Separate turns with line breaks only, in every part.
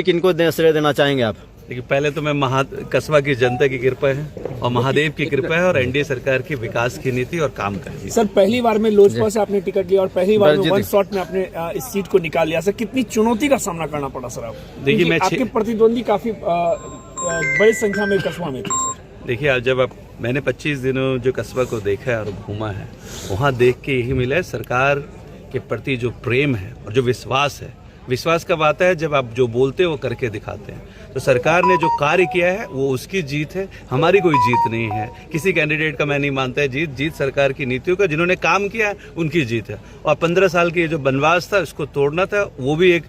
किनको श्रेय देना चाहेंगे आप?
देखिए, पहले तो मैं कस्बा की जनता की कृपा है और महादेव की कृपा है और एनडीए सरकार की विकास की नीति और काम करनी।
सर, पहली बार में लोजपा से आपने टिकट लिया और पहली बार में वन शॉट में आपने इस सीट को निकाल लिया। सर, कितनी चुनौती का सामना करना पड़ा सर आपको? देखिए, आपके प्रतिद्वंदी काफी बड़ी संख्या में कस्बा में थे सर।
देखिए, जब मैंने 25 दिनों जो कस्बा को देखा है और घूमा है, वहाँ देख के यही मिला है सरकार के प्रति जो प्रेम है और जो विश्वास है। विश्वास कब आता है? जब आप जो बोलते हैं वो करके दिखाते हैं। तो सरकार ने जो कार्य किया है वो उसकी जीत है, हमारी कोई जीत नहीं है। किसी कैंडिडेट का मैं नहीं मानता है जीत सरकार की नीतियों का। जिन्होंने काम किया है उनकी जीत है। और 15 साल की जो बनवास था उसको तोड़ना था, वो भी एक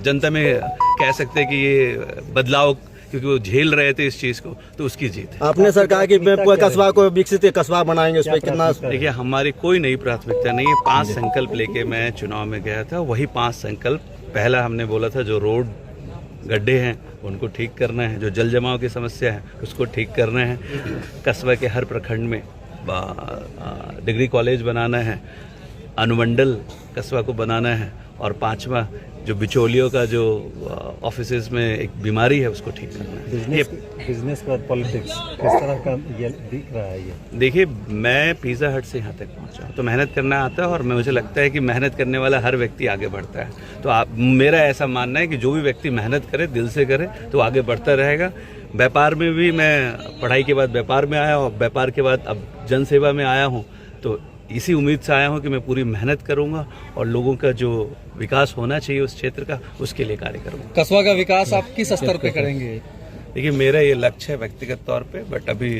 जनता में कह सकते हैं कि ये बदलाव, क्योंकि वो झेल रहे थे इस चीज को, तो उसकी जीत है।
आपने सरकार की कस्बा को विकसित कस्बा बनाएंगे, उस पर कितना?
देखिए, हमारी कोई नई प्राथमिकता नहीं है। 5 संकल्प लेके मैं चुनाव में गया था। वही 5 संकल्प, पहला हमने बोला था जो रोड गड्ढे हैं उनको ठीक करना है, जो जल जमाव की समस्या है उसको ठीक करना है, कस्बा के हर प्रखंड में डिग्री कॉलेज बनाना है, अनुमंडल कस्बा को बनाना है, और 5वां जो बिचौलियों का जो ऑफिसेज में एक बीमारी है उसको ठीक करना है।
बिजनेस और पॉलिटिक्स किस तरह का ये दिख रहा है? ये
देखिए, मैं पिज़्ज़ा हट से यहाँ तक पहुँचा तो मेहनत करना आता है, और मुझे लगता है कि मेहनत करने वाला हर व्यक्ति आगे बढ़ता है। तो मेरा ऐसा मानना है कि जो भी व्यक्ति मेहनत करे, दिल से करे, तो आगे बढ़ता रहेगा। व्यापार में भी मैं पढ़ाई के बाद व्यापार में आया और व्यापार के बाद अब जनसेवा में आया हूँ। तो इसी उम्मीद से आया हूँ कि मैं पूरी मेहनत करूँगा और लोगों का जो विकास होना चाहिए उस क्षेत्र का, उसके लिए कार्य करूँगा।
कस्बा का विकास आप किस स्तर पे करेंगे?
देखिए, मेरा ये लक्ष्य है व्यक्तिगत तौर पे, बट अभी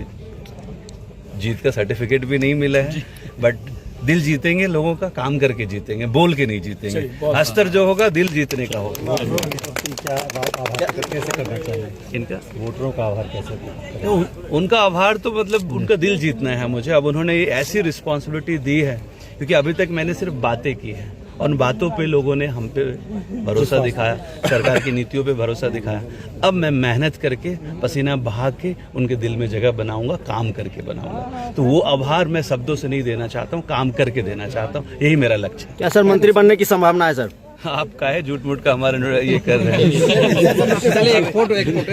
जीत का सर्टिफिकेट भी नहीं मिला है। बट दिल जीतेंगे लोगों का, काम करके जीतेंगे, बोल के नहीं जीतेंगे। अस्तर जो होगा दिल जीतने का होगा।
क्या आभार कैसे करना चाहिए?
इनका
वोटरों का आभार कैसे?
उनका आभार तो मतलब उनका दिल जीतना है मुझे। अब उन्होंने ये ऐसी रिस्पॉन्सिबिलिटी दी है, क्योंकि अभी तक मैंने सिर्फ बातें की है, उन बातों पे लोगों ने हम पे भरोसा दिखाया, सरकार की नीतियों पे भरोसा दिखाया। अब मैं मेहनत करके, पसीना बहा के उनके दिल में जगह बनाऊंगा, काम करके बनाऊंगा। तो वो आभार मैं शब्दों से नहीं देना चाहता हूँ, काम करके देना चाहता हूँ। यही मेरा लक्ष्य है।
क्या सर मंत्री बनने की संभावना है सर?
आपका है, झूठ मूठ का हमारे ये कर रहे हैं।
चलिए एक फोटो